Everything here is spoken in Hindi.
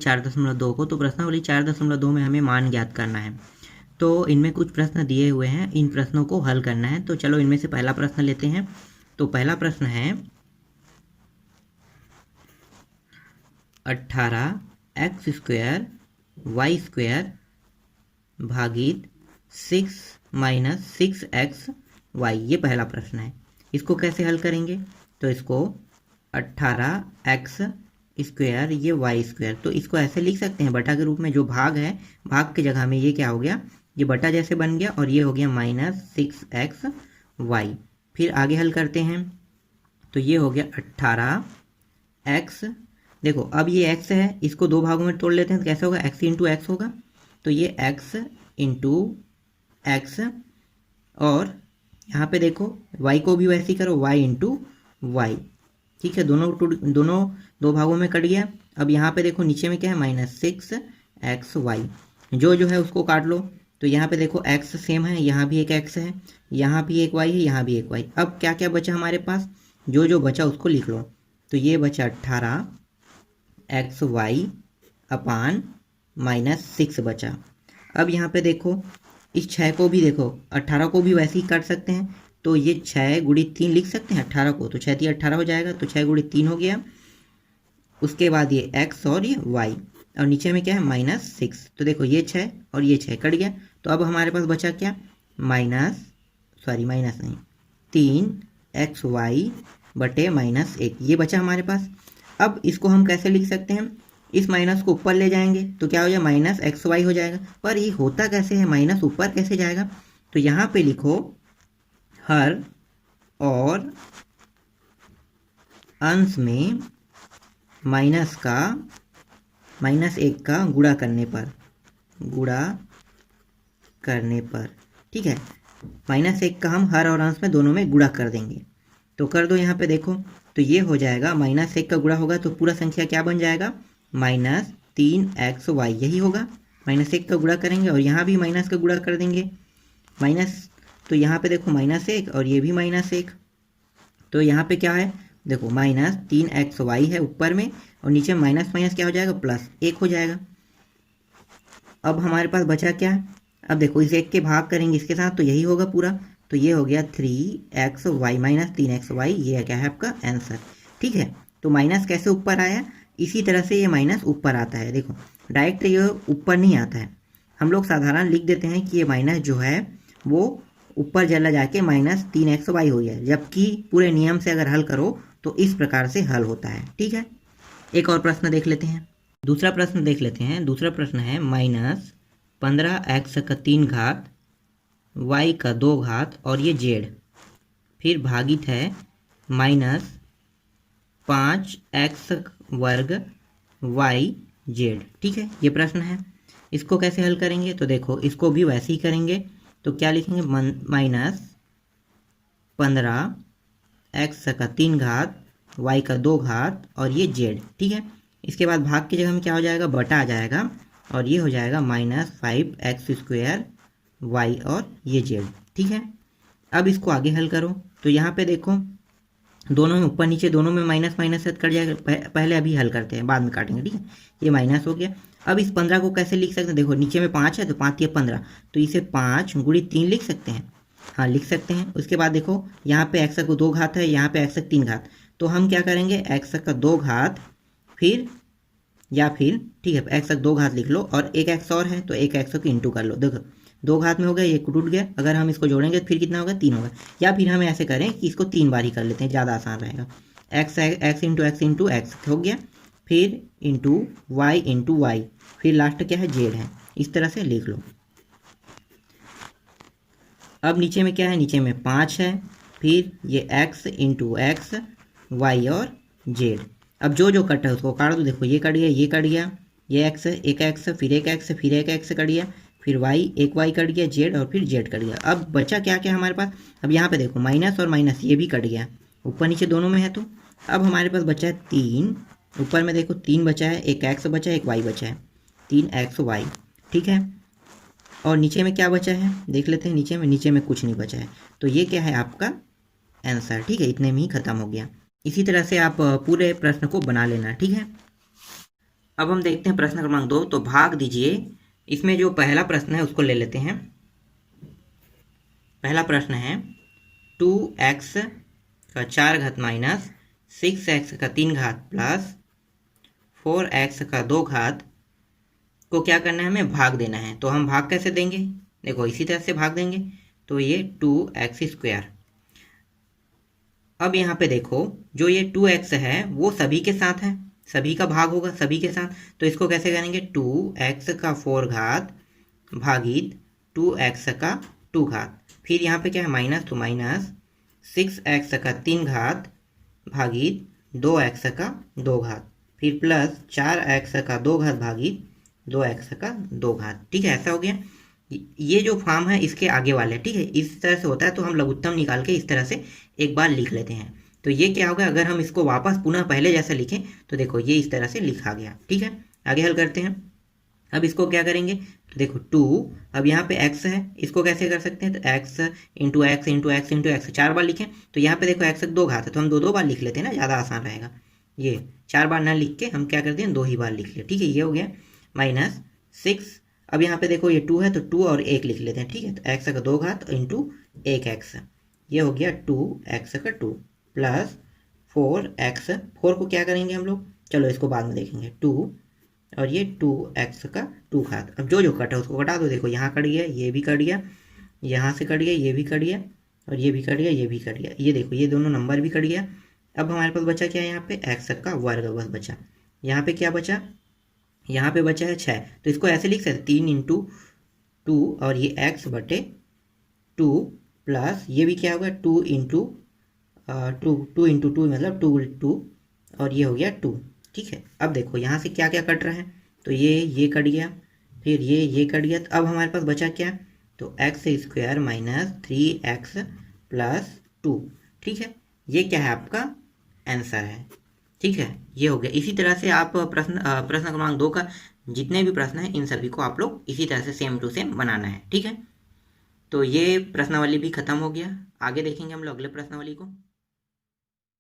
4.2 को, तो प्रश्नावली 4.2 में हमें मान ज्ञात करना है। तो इनमें कुछ प्रश्न दिए हुए हैं, इन प्रश्नों को हल करना है। तो चलो इनमें से पहला प्रश्न लेते हैं। तो पहला प्रश्न है 18x² y² भागित 6 - 6xy, ये पहला प्रश्न है। इसको कैसे हल करेंगे? तो इसको 18x² ये y², तो इसको ऐसे लिख सकते हैं बटा के रूप में। जो भाग है, भाग की जगह में ये क्या हो गया, ये बटा जैसे बन गया, और ये हो गया -6xy। फिर आगे हल करते हैं, तो ये हो गया 18x। देखो अब ये x है, इसको दो भागों में तोड़ लेते हैं तो कैसे होगा, x इंटू एक्स होगा। तो ये x इंटू एक्स, और यहाँ पे देखो y को भी वैसे ही करो, y इंटू वाई। ठीक है, दोनों दो भागों में कट गया। अब यहाँ पे देखो नीचे में क्या है, -6xy। जो है उसको काट लो। तो यहाँ पे देखो x सेम है, यहाँ भी एक x है, यहाँ भी एक y है, यहाँ भी एक y। अब क्या क्या बचा हमारे पास, जो बचा उसको लिख लो। तो ये बचा 18xy अपान -6 बचा। अब यहाँ पे देखो इस 6 को भी देखो, 18 को भी वैसे ही काट सकते हैं। तो ये 6 गुणी 3 लिख सकते हैं 18 को, तो 6 × 18 हो जाएगा, तो 6 गुणी 3 हो गया। उसके बाद ये x और ये y, और नीचे में क्या है -6। तो देखो ये 6 और ये 6 कट गया। तो अब हमारे पास बचा क्या, -3xy बटे -1, ये बचा हमारे पास। अब इसको हम कैसे लिख सकते हैं, इस माइनस को ऊपर ले जाएंगे तो क्या हो जाएगा, -xy हो जाएगा। पर ये होता कैसे है, माइनस ऊपर कैसे जाएगा? तो यहाँ पे लिखो हर और अंश में -1 का गुणा करने पर, ठीक है। -1 का हम हर और अंश में दोनों में गुणा कर देंगे। तो कर दो यहाँ पे देखो, तो ये हो जाएगा -1 का गुणा होगा तो पूरा संख्या क्या बन जाएगा, -3xy, यही होगा। -1 का गुणा करेंगे और यहाँ भी माइनस का गुणा कर देंगे, माइनस। तो यहाँ पे देखो -1 और ये भी -1। तो यहाँ पे क्या है, देखो -3xy है ऊपर में, और नीचे माइनस माइनस क्या हो जाएगा, +1 हो जाएगा। अब हमारे पास बचा क्या, अब देखो इस 1 के भाग करेंगे इसके साथ तो यही होगा पूरा। तो ये हो गया 3xy -3xy, ये क्या है आपका आंसर। ठीक है, तो माइनस कैसे ऊपर आया, इसी तरह से ये माइनस ऊपर आता है। देखो डायरेक्ट ये ऊपर नहीं आता है, हम लोग साधारण लिख देते हैं कि ये माइनस जो है वो ऊपर चला जाके -3xy हो गया, जबकि पूरे नियम से अगर हल करो तो इस प्रकार से हल होता है। ठीक है, एक और प्रश्न देख लेते हैं। दूसरा प्रश्न देख लेते हैं। दूसरा प्रश्न है -15x का 3 घात y का 2 घात और ये z, फिर भागित है -5x वर्ग y z। ठीक है, ये प्रश्न है। इसको कैसे हल करेंगे, तो देखो इसको भी वैसे ही करेंगे। तो क्या लिखेंगे, -15x का 3 घात y का 2 घात और ये z। ठीक है, इसके बाद भाग की जगह में क्या हो जाएगा, बटा आ जाएगा, और ये हो जाएगा -5x² y और ये z। ठीक है, अब इसको आगे हल करो। तो यहाँ पे देखो दोनों में ऊपर नीचे दोनों में माइनस माइनस से कट जाएगा, पहले अभी हल करते हैं, बाद में काटेंगे। ठीक है, ये माइनस हो गया। अब इस 15 को कैसे लिख सकते हैं, देखो नीचे में 5 है तो 5 या 15, तो इसे 5 गुणी 3 लिख सकते हैं। हाँ लिख सकते हैं। उसके बाद देखो यहाँ पे x का 2 घात है, यहाँ पे x का 3 घात, तो हम क्या करेंगे, x का 2 घात फिर ठीक है x का 2 घात लिख लो, और एक x और है तो एक x को इंटू कर लो। देखो 2 घात में हो गया, ये टूट गया, अगर हम इसको जोड़ेंगे तो फिर कितना होगा, 3 होगा। या फिर हम ऐसे करें कि इसको 3 बार ही कर लेते हैं, ज़्यादा आसान रहेगा। x इंटू x हो गया, फिर इंटू y, फिर लास्ट क्या है, z है। इस तरह से लिख लो। अब नीचे में क्या है, नीचे में 5 है, फिर ये x इंटू x, y और z। अब जो कटा है उसको काट दो। देखो ये कट गया, ये कट गया, ये x एक x, फिर एक x, फिर एक x कट गया, फिर y एक y कट गया, z और फिर z कट गया। अब बचा क्या क्या हमारे पास, अब यहाँ पे देखो माइनस और माइनस ये भी कट गया, ऊपर नीचे दोनों में है। तो अब हमारे पास बचा है 3, ऊपर में देखो 3 बचा है, एक x बचा है, एक y बचा है, 3xy। ठीक है, और नीचे में क्या बचा है देख लेते हैं। नीचे में कुछ नहीं बचा है, तो ये क्या है आपका आंसर। ठीक है, इतने में ही खत्म हो गया। इसी तरह से आप पूरे प्रश्न को बना लेना। ठीक है, अब हम देखते हैं प्रश्न क्रमांक 2। तो भाग दीजिए। इसमें जो पहला प्रश्न है उसको ले लेते हैं। पहला प्रश्न है 2x का 4 घात माइनस 6x का 3 घात प्लस 4x का 2 घात को क्या करना है, हमें भाग देना है। तो हम भाग कैसे देंगे, देखो इसी तरह से भाग देंगे। तो ये 2x²। अब यहाँ पे देखो जो ये 2x है वो सभी के साथ है, सभी का भाग होगा सभी के साथ। तो इसको कैसे करेंगे, 2x का 4 घात भागित 2x का 2 घात। फिर यहाँ पे क्या है माइनस, तो माइनस 6x का 3 घात भागित 2x का 2 घात। फिर प्लस 4x का 2 घात भागित 2x का 2 घात। ठीक है, ऐसा हो गया। ये जो फॉर्म है इसके आगे वाले, ठीक है, इस तरह से होता है। तो हम लघुत्तम निकाल के इस तरह से एक बार लिख लेते हैं। तो ये क्या होगा, अगर हम इसको वापस पुनः पहले जैसा लिखें तो देखो ये इस तरह से लिखा गया। ठीक है, आगे हल करते हैं। अब इसको क्या करेंगे, तो देखो 2, अब यहाँ पे x है, इसको कैसे कर सकते हैं, तो x into x into x into x 4 बार लिखें। तो यहाँ पे देखो x 2 घात है, तो हम दो बार लिख लेते हैं ना, ज़्यादा आसान रहेगा। ये 4 बार ना लिख के हम क्या करते हैं, 2 ही बार लिख ले। ठीक है, ये हो गया माइनस 6। अब यहाँ पे देखो ये 2 है, तो 2 और 1 लिख लेते हैं। ठीक है, तो x का 2 घात इंटू 1x, ये हो गया 2x का 2 प्लस 4x। 4 को क्या करेंगे हम लोग, चलो इसको बाद में देखेंगे। 2 और ये 2x का 2 घात। अब जो जो कटा है उसको कटा दो। देखो यहाँ कट गया, ये भी कट गया, यहाँ से कट गया, ये भी कट गया, और ये भी कट गया, ये भी कट गया। ये देखो ये दोनों नंबर भी कट गया। अब हमारे पास बचा क्या है, यहाँ पे x का वर्ग बस बचा। यहाँ पे क्या बचा, यहाँ पे बचा है 6। तो इसको ऐसे लिख सकते 3 इंटू 2 और ये x बटे 2 प्लस ये भी क्या होगा 2 इंटू 2 इंटू 2 मतलब 2 और ये हो गया 2। ठीक है, अब देखो यहाँ से क्या क्या कट रहा है, तो ये कट गया, फिर ये कट गया। तो अब हमारे पास बचा क्या, तो x² माइनस 3x प्लस 2। ठीक है, ये क्या है आपका आंसर है। ठीक है, ये हो गया। इसी तरह से आप प्रश्न क्रमांक 2 का जितने भी प्रश्न हैं इन सभी को आप लोग इसी तरह से सेम टू सेम बनाना है। ठीक है, तो ये प्रश्नावली भी खत्म हो गया। आगे देखेंगे हम लोग अगले प्रश्नावली को।